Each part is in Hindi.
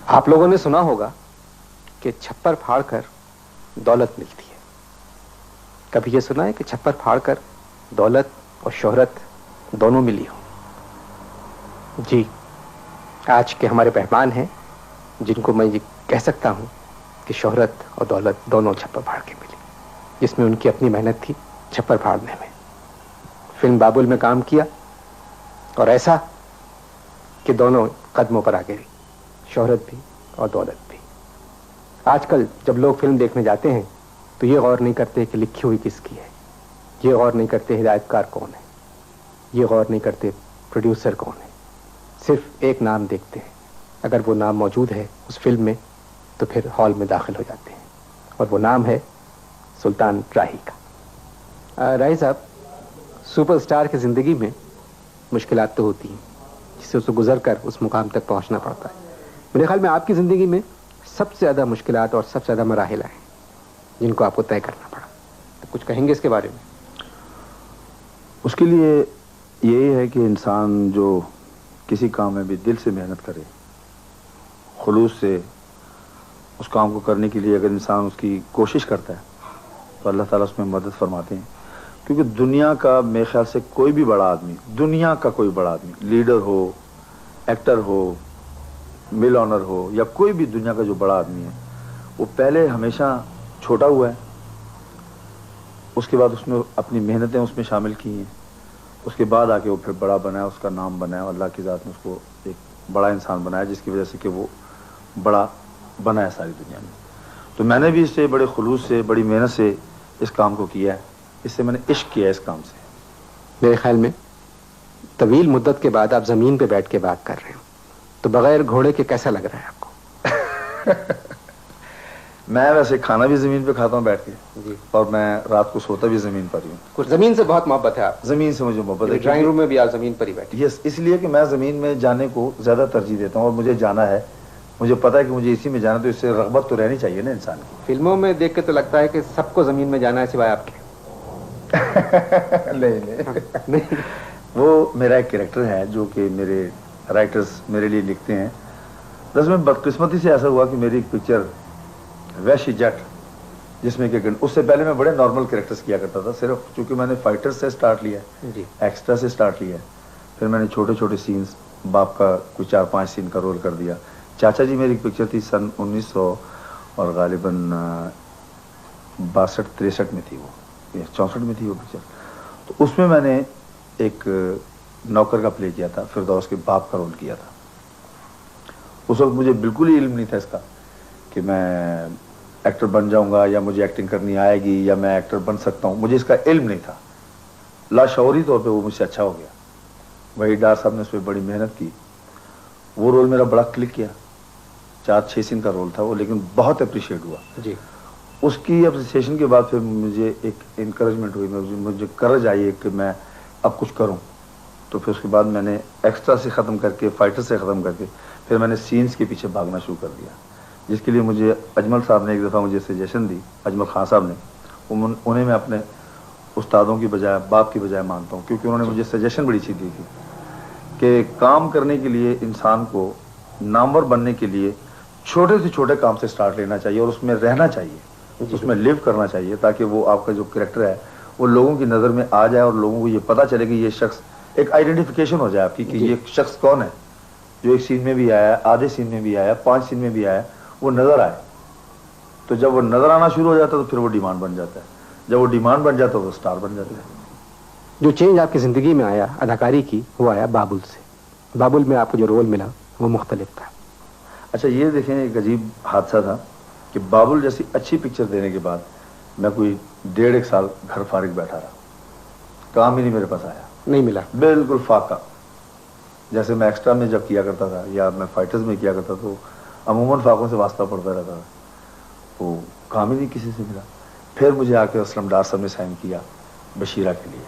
आप लोगों ने सुना होगा कि छप्पर फाड़कर दौलत मिलती है। कभी ये सुना है कि छप्पर फाड़कर दौलत और शोहरत दोनों मिली हो? जी, आज के हमारे मेहमान हैं जिनको मैं ये कह सकता हूं कि शोहरत और दौलत दोनों छप्पर फाड़ के मिली, जिसमें उनकी अपनी मेहनत थी छप्पर फाड़ने में। फिल्म बाबुल में काम किया और ऐसा कि दोनों कदमों पर आ गई, शोहरत भी और दौलत भी। आजकल जब लोग फिल्म देखने जाते हैं तो ये गौर नहीं करते कि लिखी हुई किसकी है, ये गौर नहीं करते हिदायतकार कौन है, ये गौर नहीं करते प्रोड्यूसर कौन है। सिर्फ एक नाम देखते हैं, अगर वो नाम मौजूद है उस फिल्म में तो फिर हॉल में दाखिल हो जाते हैं, और वो नाम है सुल्तान राही का। राही साहब, सुपरस्टार की ज़िंदगी में मुश्किलात तो होती हैं जिससे उसको गुजर कर उस मुकाम तक पहुंचना पड़ता है। मेरे ख्याल में आपकी ज़िंदगी में सबसे ज़्यादा मुश्किलात और सबसे ज़्यादा मराहिल हैं जिनको आपको तय करना पड़ा, तो कुछ कहेंगे इसके बारे में? उसके लिए यही है कि इंसान जो किसी काम में भी दिल से मेहनत करे, खुलूस से उस काम को करने के लिए अगर इंसान उसकी कोशिश करता है तो अल्लाह ताला उसमें मदद फरमाते हैं। क्योंकि दुनिया का मेरे ख्याल से कोई भी बड़ा आदमी, दुनिया का कोई बड़ा आदमी, लीडर हो, एक्टर हो, मिल ऑनर हो, या कोई भी दुनिया का जो बड़ा आदमी है, वो पहले हमेशा छोटा हुआ है, उसके बाद उसने अपनी मेहनतें उसमें शामिल की हैं, उसके बाद आके वो फिर बड़ा बनाया, उसका नाम बनाया, अल्लाह की ज़ात ने उसको एक बड़ा इंसान बनाया जिसकी वजह से कि वो बड़ा बनाया सारी दुनिया में। तो मैंने भी इससे बड़े खुलूस से, बड़ी मेहनत से इस काम को किया है, इससे मैंने इश्क किया इस काम से। मेरे ख्याल में तवील मुद्दत के बाद आप ज़मीन पे बैठ के बात कर रहे हो, तो बगैर घोड़े के कैसा लग रहा है आपको? मैं वैसे खाना भी ज़मीन पे खाता हूँ बैठ के जी, और मैं रात को सोता भी ज़मीन पर ही हूँ। कुछ ज़मीन से बहुत मोहब्बत है आप? ज़मीन से मुझे मोहब्बत है। ड्राइंग रूम में भी आप ज़मीन पर ही बैठे? यस, इसलिए कि मैं ज़मीन में जाने को ज़्यादा तरजीह देता हूँ, और मुझे जाना है, मुझे पता है कि मुझे इसी में जाना, तो इससे रग़बत तो रहनी चाहिए ना इंसान की। फिल्मों में देख के तो लगता है कि सबको ज़मीन में जाना है सिवाय आपके। नहीं, वो मेरा एक कैरेक्टर है जो कि मेरे राइटर्स मेरे लिए लिखते हैं। दरअसल में बदकिस्मती से ऐसा हुआ कि मेरी एक पिक्चर वैश्य जट, जिसमें कि उससे पहले मैं बड़े नॉर्मल कैरेक्टर्स किया करता था, सिर्फ चूंकि मैंने फाइटर से स्टार्ट लिया है, एक्स्ट्रा से स्टार्ट लिया है, फिर मैंने छोटे छोटे सीन्स, बाप का कुछ 4-5 सीन का रोल कर दिया। चाचा जी मेरी पिक्चर थी सन 1900 और गालिबन 62-63 में थी, वो 64 में थी वो पिक्चर। तो उसमें मैंने एक नौकर का प्ले किया था, फिरदौस के बाप का रोल किया था। उस वक्त मुझे बिल्कुल ही इल्म नहीं था इसका कि मैं एक्टर बन जाऊंगा या मुझे एक्टिंग करनी आएगी या मैं एक्टर बन सकता हूं, मुझे इसका इल्म नहीं था। लाशौरी तौर पे वो मुझसे अच्छा हो गया। वही डार साहब ने उस पर बड़ी मेहनत की, वो रोल मेरा बड़ा क्लिक किया। 4-6 सीन का रोल था वो, लेकिन बहुत अप्रिशिएट हुआ जी। उसकी अप्रिसिएशन के बाद फिर मुझे एक इनकरेजमेंट हुई, मुझे करज आई कि मैं अब कुछ करूं। तो फिर उसके बाद मैंने एक्स्ट्रा से ख़त्म करके, फाइटर से ख़त्म करके, फिर मैंने सीन्स के पीछे भागना शुरू कर दिया, जिसके लिए मुझे अजमल साहब ने एक दफ़ा मुझे सजेशन दी, अजमल खान साहब ने। उन्हें मैं अपने उस्तादों की बजाय, बाप की बजाय मानता हूँ, क्योंकि उन्होंने मुझे सजेशन बड़ी अच्छी दी थी कि काम करने के लिए इंसान को, नामवर बनने के लिए छोटे से छोटे काम से स्टार्ट लेना चाहिए और उसमें रहना चाहिए, उसमें लिव करना चाहिए, ताकि वो आपका जो कैरेक्टर है वो लोगों की नज़र में आ जाए और लोगों को ये पता चले कि ये शख्स, एक आइडेंटिफिकेशन हो जाए आपकी कि ये शख्स कौन है, जो एक सीन में भी आया, आधे सीन में भी आया, 5 सीन में भी आया, वो नज़र आए। तो जब वो नज़र आना शुरू हो जाता है तो फिर वो डिमांड बन जाता है, जब वो डिमांड बन जाता है तो वो स्टार बन जाता है। जो चेंज आपकी ज़िंदगी में आया अदाकारी की, वो आया बाबुल से। बाबुल में आपको जो रोल मिला वो मुख्तलिफ था। अच्छा, ये देखें, एक अजीब हादसा था कि बाबुल जैसी अच्छी पिक्चर देने के बाद मैं कोई 1.5 साल घर फारिग बैठा रहा, काम ही नहीं मेरे पास आया, नहीं मिला, बिल्कुल फाका। जैसे मैं एक्स्ट्रा में जब किया करता था या मैं फाइटर्स में किया करता तो अमूमन फाकों से वास्ता पड़ता रहता था, वो काम ही नहीं किसी से मिला। फिर मुझे आके असलम डार साहब ने साइन किया बशीरा के लिए।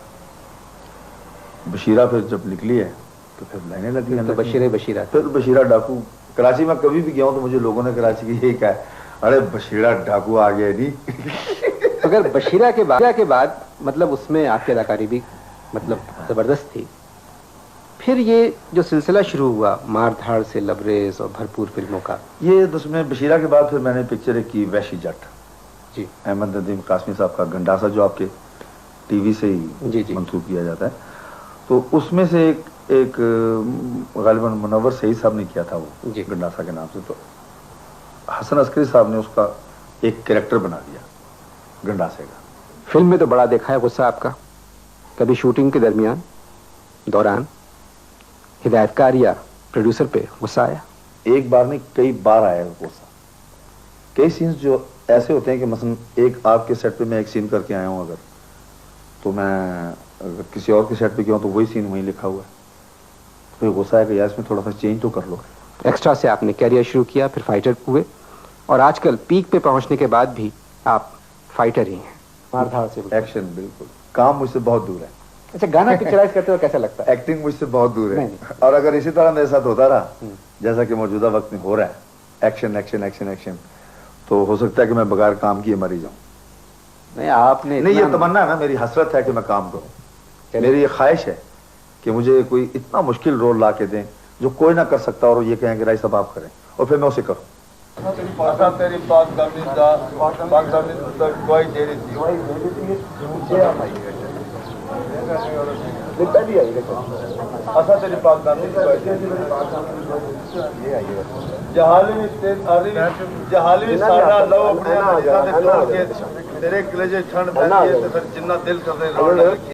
बशीरा फिर जब निकली है तो फिर लाइनें लग गई, तो बशीरा, फिर बशीरा डाकू। कराची में कभी भी गया हूँ तो मुझे लोगों ने कराची की यही कहा है, अरे बशीरा डाकू आ गया नहीं। अगर बशीरा के बाद मतलब उसमें आपकी अदाकारी भी मतलब जबरदस्त थी। फिर ये जो सिलसिला शुरू हुआ मार धाड़ से लबरेज और भरपूर फिल्मों का, ये उसमें बशीरा के बाद फिर मैंने पिक्चर एक की वैशी जट जी, अहमद नदीम कासमी साहब का गंडासा, जो आपके टीवी से ही जी, मंसूब किया जाता है। तो उसमें से एक गालिबन मुनव्वर सईद साहब ने किया था वो गंडासा के नाम से। तो हसन अस्करी साहब ने उसका एक कैरेक्टर बना दिया गंडासे का। फिल्म में तो बड़ा देखा है गुस्सा आपका। कभी शूटिंग के दौरान हिदायतकार या प्रोड्यूसर पे गुस्सा आया? एक बार नहीं, कई बार आया गुस्सा। कई सीन्स जो ऐसे होते हैं कि मसलन एक आपके सेट पे मैं एक सीन करके आया हूँ, अगर तो मैं अगर किसी और के सेट पे गया हूँ तो वही सीन वहीं लिखा हुआ है, तो गुस्सा है कि यार इसमें थोड़ा सा चेंज तो कर लो। एक्स्ट्रा से आपने कैरियर शुरू किया, फिर फाइटर हुए, और आजकल पीक पे पहुंचने के बाद भी आप फाइटर ही हैं। मारधाड़ से एक्शन, बिल्कुल। काम मुझसे बहुत दूर है। अच्छा, गाना पिक्चराइज करते हुए कैसा लगता है? एक्टिंग मुझसे बहुत दूर है। और अगर इसी तरह मेरे साथ होता रहा जैसा कि मौजूदा वक्त में हो रहा है, एक्शन एक्शन एक्शन एक्शन, तो हो सकता है कि मैं बगैर काम किए मरी जाऊं। नहीं, आपने नहीं, ये तमन्ना है ना, मेरी हसरत है कि मैं काम करूं। मेरी ये ख्वाहिश है कि मुझे कोई इतना मुश्किल रोल ला के दें जो कोई ना कर सकता, और ये कहें कि राय साहब आप करें, और फिर मैं उसे करूं। तेरी बात तेरे कलेजे ठंड जिन्ना दिल कर